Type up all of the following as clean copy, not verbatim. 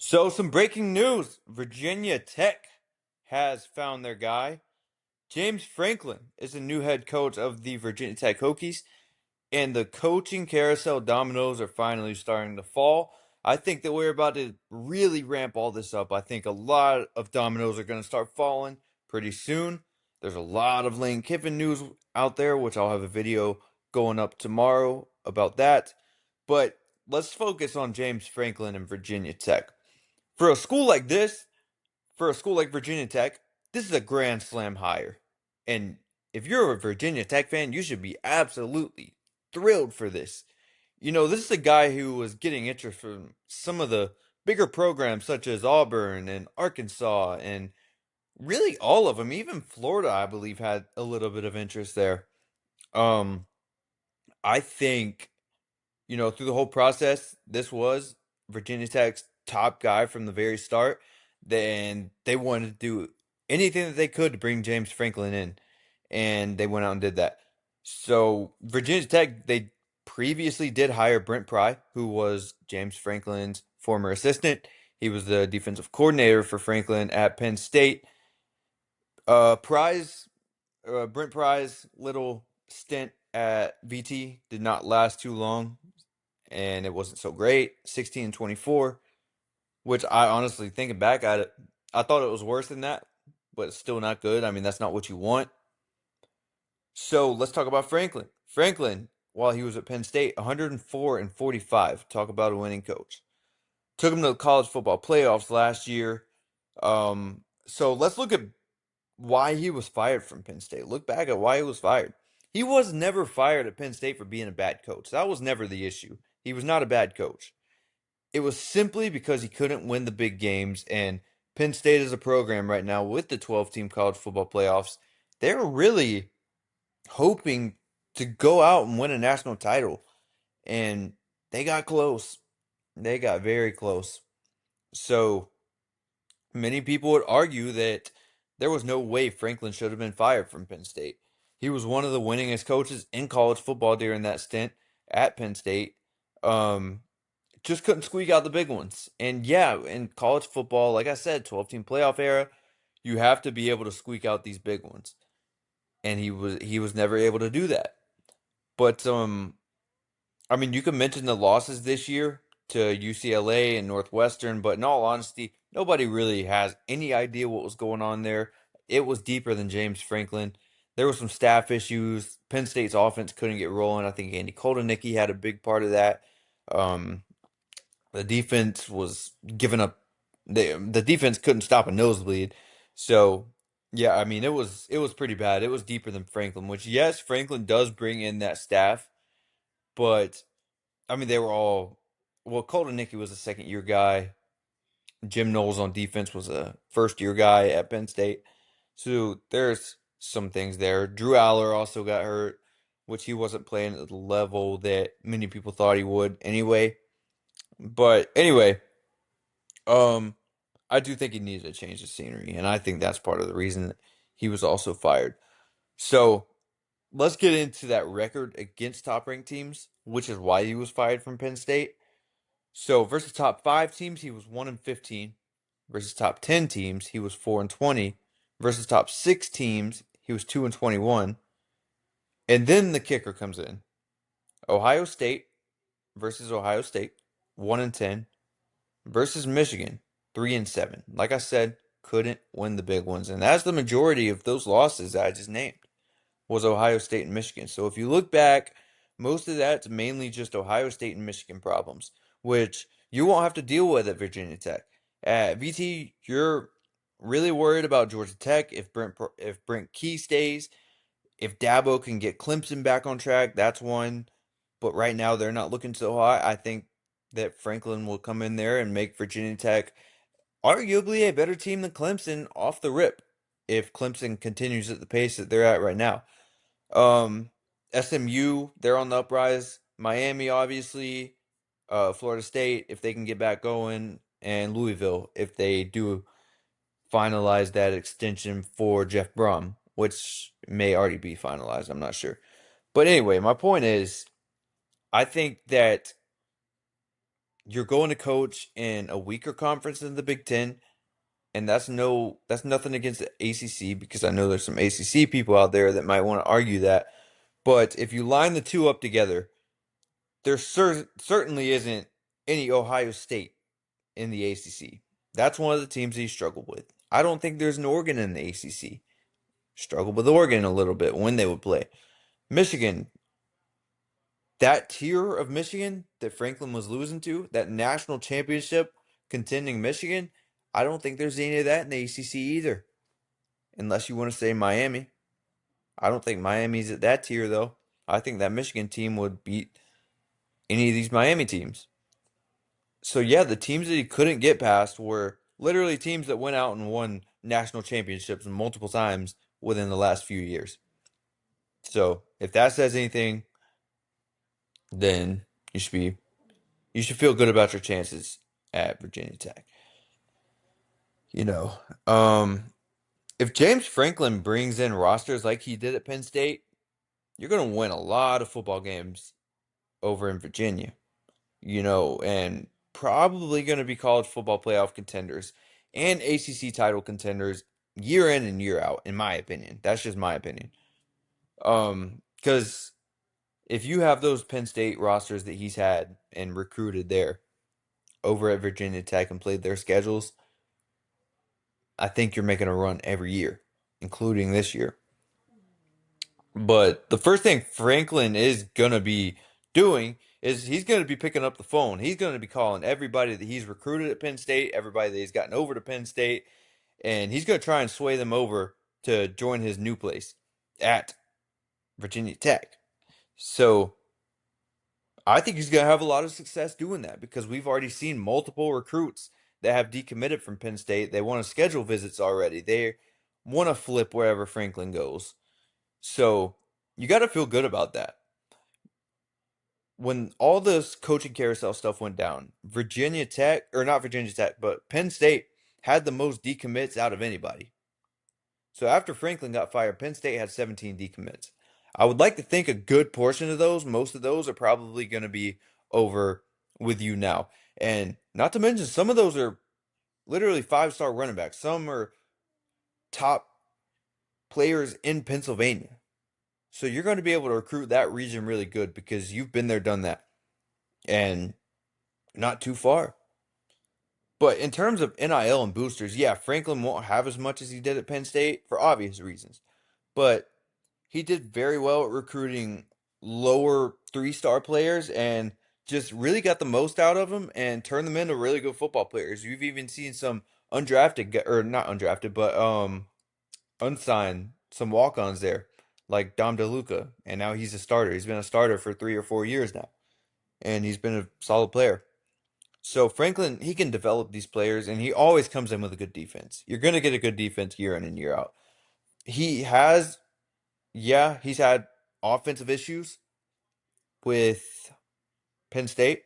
So, some breaking news. Virginia Tech has found their guy. James Franklin is the new head coach of the Virginia Tech Hokies, and the coaching carousel dominoes are finally starting to fall. I think that we're about to really ramp all this up. I think a lot of dominoes are going to start falling pretty soon. There's a lot of Lane Kiffin news out there, which I'll have a video going up tomorrow about that. But let's focus on James Franklin and Virginia Tech. For a school like this, for a school like Virginia Tech, this is a grand slam hire. And if you're a Virginia Tech fan, you should be absolutely thrilled for this. This is a guy who was getting interest from some of the bigger programs such as Auburn and Arkansas and really all of them. Even Florida, I believe, had a little bit of interest there. Um, I think, through the whole process, this was Virginia Tech's top guy from the very start. Then they wanted to do anything that they could to bring James Franklin in, and they went out and did that. So Virginia Tech, they previously did hire Brent Pry, who was James Franklin's former assistant. He was the defensive coordinator for Franklin at Penn State. Pry's Brent Pry's little stint at VT did not last too long, and it wasn't so great. 16 and 24, which I honestly, thinking back at it, I thought it was worse than that, but it's still not good. I mean, that's not what you want. So let's talk about Franklin. Franklin, while he was at Penn State, 104 and 45. Talk about a winning coach. Took him to the college football playoffs last year. So let's look at why he was fired from Penn State. Look back at why he was fired. He was never fired at Penn State for being a bad coach. That was never the issue. He was not a bad coach. It was simply because he couldn't win the big games, and Penn State is a program right now with the 12-team college football playoffs. They're really hoping to go out and win a national title, and they got close. They got very close. So many people would argue that there was no way Franklin should have been fired from Penn State. He was one of the winningest coaches in college football during that stint at Penn State. Um, just couldn't squeak out the big ones. And yeah, in college football, like I said, 12-team playoff era, you have to be able to squeak out these big ones. And he was never able to do that. But I mean, you could mention the losses this year to UCLA and Northwestern, but in all honesty, nobody really has any idea what was going on there. It was deeper than James Franklin. There were some staff issues. Penn State's offense couldn't get rolling. I think Andy Koldenicki had a big part of that. Um, the defense was giving up. The defense couldn't stop a nosebleed. So yeah, I mean it was pretty bad. It was deeper than Franklin, which yes, Franklin does bring in that staff, but I mean they were all well. Koldenicki was a second year guy. Jim Knowles on defense was a first year guy at Penn State. So there's some things there. Drew Aller also got hurt, which he wasn't playing at the level that many people thought he would anyway. But anyway, um, I do think he needed to change the scenery, and I think that's part of the reason that he was also fired. So let's get into that record against top ranked teams, which is why he was fired from Penn State. So versus top 5 teams, he was 1-15. Versus top 10 teams, he was 4-20. Versus top 6 teams, he was 2-21. And then the kicker comes in. Ohio State versus Ohio State, 1-10. Versus Michigan, 3-7. Like I said, couldn't win the big ones. And that's the majority of those losses that I just named was Ohio State and Michigan. So if you look back, most of that's mainly just Ohio State and Michigan problems, which you won't have to deal with at Virginia Tech. At VT, you're really worried about Georgia Tech if Brent Key stays, if Dabo can get Clemson back on track, that's one. But right now they're not looking so hot. I think that Franklin will come in there and make Virginia Tech arguably a better team than Clemson off the rip if Clemson continues at the pace that they're at right now. Um, SMU, they're on the uprise. Miami, obviously. Florida State, if they can get back going, and Louisville, if they do finalize that extension for Jeff Brom, which may already be finalized. I'm not sure. But anyway, my point is, I think that you're going to coach in a weaker conference than the Big Ten, and that's nothing against the ACC because I know there's some ACC people out there that might want to argue that. But if you line the two up together, there certainly isn't any Ohio State in the ACC. That's one of the teams that you struggle with. I don't think there's an Oregon in the ACC. Struggled with Oregon a little bit when they would play. Michigan, that tier of Michigan that Franklin was losing to, that national championship contending Michigan, I don't think there's any of that in the ACC either, unless you want to say Miami. I don't think Miami's at that tier though. I think that Michigan team would beat any of these Miami teams. So yeah, the teams that he couldn't get past were literally teams that went out and won national championships multiple times within the last few years. So if that says anything, then you should feel good about your chances at Virginia Tech. You know, um, if James Franklin brings in rosters like he did at Penn State, you're going to win a lot of football games over in Virginia. And probably going to be college football playoff contenders and ACC title contenders year in and year out, in my opinion. That's just my opinion. Because if you have those Penn State rosters that he's had and recruited there over at Virginia Tech and played their schedules, I think you're making a run every year, including this year. But the first thing Franklin is going to be doing is he's going to be picking up the phone. He's going to be calling everybody that he's recruited at Penn State, everybody that he's gotten over to Penn State, and he's going to try and sway them over to join his new place at Virginia Tech. So I think he's going to have a lot of success doing that because we've already seen multiple recruits that have decommitted from Penn State. They want to schedule visits already. They want to flip wherever Franklin goes. So you got to feel good about that. When all this coaching carousel stuff went down, Virginia Tech, or not Virginia Tech, but Penn State had the most decommits out of anybody. So after Franklin got fired, Penn State had 17 decommits. I would like to think a good portion of those, most of those, are probably going to be over with you now. And not to mention, some of those are literally five-star running backs. Some are top players in Pennsylvania. So you're going to be able to recruit that region really good because you've been there, done that, and not too far. But in terms of NIL and boosters, yeah, Franklin won't have as much as he did at Penn State for obvious reasons. But he did very well at recruiting lower three-star players and just really got the most out of them and turned them into really good football players. You've even seen some undrafted, or not undrafted, but unsigned, some walk-ons there, like Dom DeLuca, and now he's a starter. He's been a starter for 3 or 4 years now, and he's been a solid player. So Franklin, he can develop these players, and he always comes in with a good defense. You're going to get a good defense year in and year out. He has, yeah, he's had offensive issues with Penn State,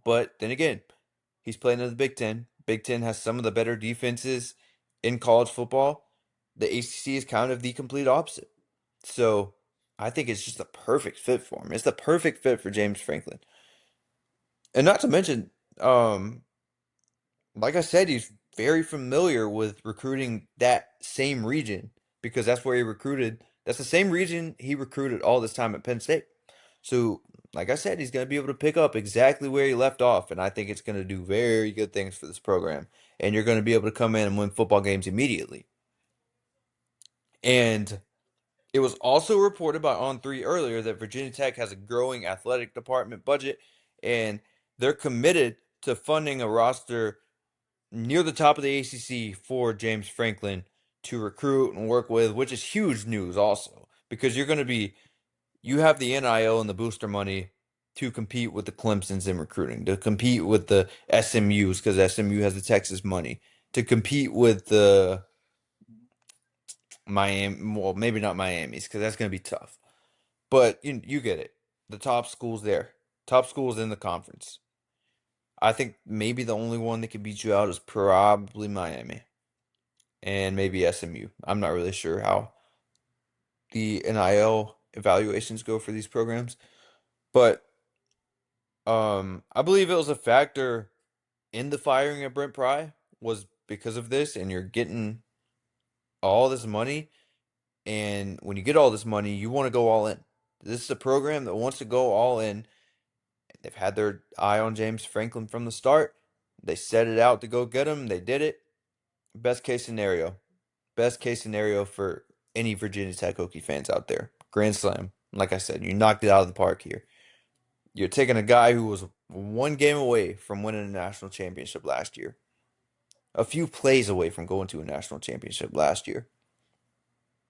but then again, he's playing in the Big Ten. Big Ten has some of the better defenses in college football. The ACC is kind of the complete opposite. So I think it's just a perfect fit for him. It's the perfect fit for James Franklin. And not to mention, um, like I said, he's very familiar with recruiting that same region because that's where he recruited. That's the same region he recruited all this time at Penn State. So, like I said, he's going to be able to pick up exactly where he left off, and I think it's going to do very good things for this program. And you're going to be able to come in and win football games immediately. And it was also reported by On3 earlier that Virginia Tech has a growing athletic department budget, and they're committed to funding a roster near the top of the ACC for James Franklin to recruit and work with, which is huge news also because you have the NIL and the booster money to compete with the Clemsons in recruiting, to compete with the SMUs because SMU has the Texas money, to compete with the Miami, well, maybe not Miami's because that's going to be tough, but you get it. The top schools there, top schools in the conference. I think maybe the only one that can beat you out is probably Miami and maybe SMU. I'm not really sure how the NIL evaluations go for these programs, but I believe it was a factor in the firing of Brent Pry was because of this, and you're getting all this money, and when you get all this money, you want to go all in. This is a program that wants to go all in. They've had their eye on James Franklin from the start. They set it out to go get him. They did it. Best case scenario. Best case scenario for any Virginia Tech Hokie fans out there. Grand slam. Like I said, you knocked it out of the park here. You're taking a guy who was one game away from winning a national championship last year. A few plays away from going to a national championship last year.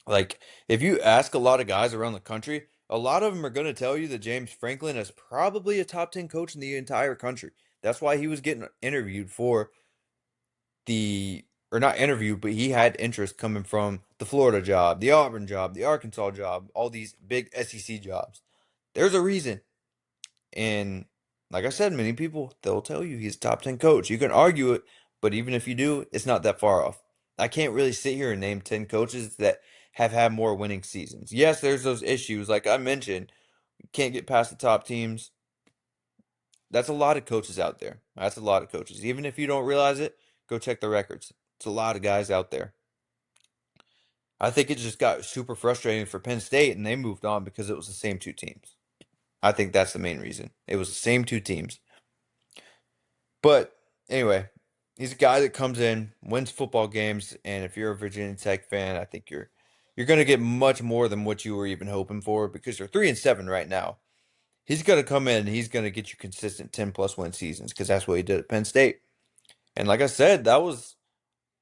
Like, if you ask a lot of guys around the country, a lot of them are going to tell you that James Franklin is probably a top 10 coach in the entire country. That's why he was getting interviewed for the, or not interviewed, but he had interest coming from the Florida job, the Auburn job, the Arkansas job, all these big SEC jobs. There's a reason. And like I said, many people, they'll tell you he's a top 10 coach. You can argue it, but even if you do, it's not that far off. I can't really sit here and name 10 coaches that have had more winning seasons. Yes, there's those issues. Like I mentioned, you can't get past the top teams. That's a lot of coaches out there. That's a lot of coaches. Even if you don't realize it, go check the records. It's a lot of guys out there. I think it just got super frustrating for Penn State and they moved on because it was the same two teams. I think that's the main reason. It was the same two teams. But anyway, he's a guy that comes in, wins football games, and if you're a Virginia Tech fan, I think you're going to get much more than what you were even hoping for because you're 3-7 right now. He's going to come in and he's going to get you consistent 10 plus win seasons because that's what he did at Penn State. And like I said, that was,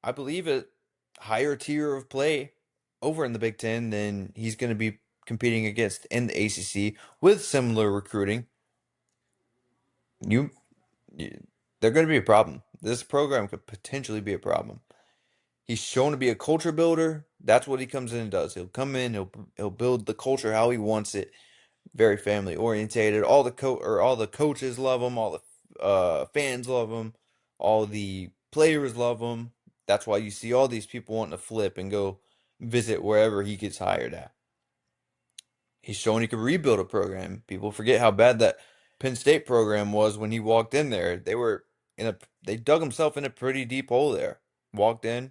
I believe, a higher tier of play over in the Big Ten than he's going to be competing against in the ACC with similar recruiting. You they're going to be a problem. This program could potentially be a problem. He's shown to be a culture builder. That's what he comes in and does. He'll come in, he'll build the culture how he wants it. Very family orientated. All the coaches love him. All the fans love him. All the players love him. That's why you see all these people wanting to flip and go visit wherever he gets hired at. He's shown he could rebuild a program. People forget how bad that Penn State program was when he walked in there. They dug himself in a pretty deep hole there. Walked in,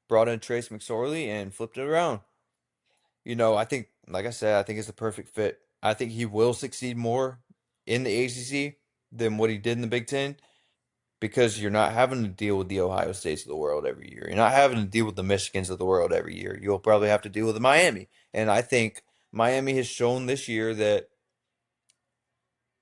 brought in Trace McSorley and flipped it around. I think, like I said, I think it's the perfect fit. I think he will succeed more in the ACC than what he did in the Big Ten because you're not having to deal with the Ohio States of the world every year. You're not having to deal with the Michigans of the world every year. You'll probably have to deal with the Miami. And I think Miami has shown this year that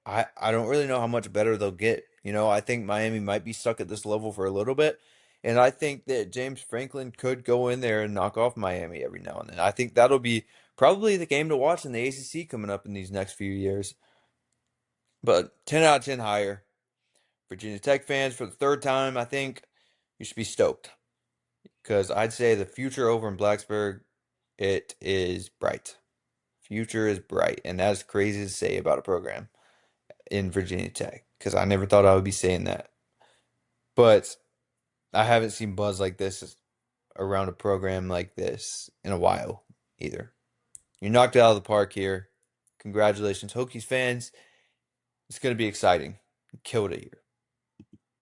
I don't really know how much better they'll get. I think Miami might be stuck at this level for a little bit. And I think that James Franklin could go in there and knock off Miami every now and then. I think that'll be probably the game to watch in the ACC coming up in these next few years. But 10 out of 10 higher. Virginia Tech fans, for the third time, I think you should be stoked. Because I'd say the future over in Blacksburg, it is bright. Future is bright. And that's crazy to say about a program in Virginia Tech because I never thought I would be saying that. But I haven't seen buzz like this around a program like this in a while either. You knocked it out of the park here. Congratulations, Hokies fans. It's going to be exciting. You killed it here.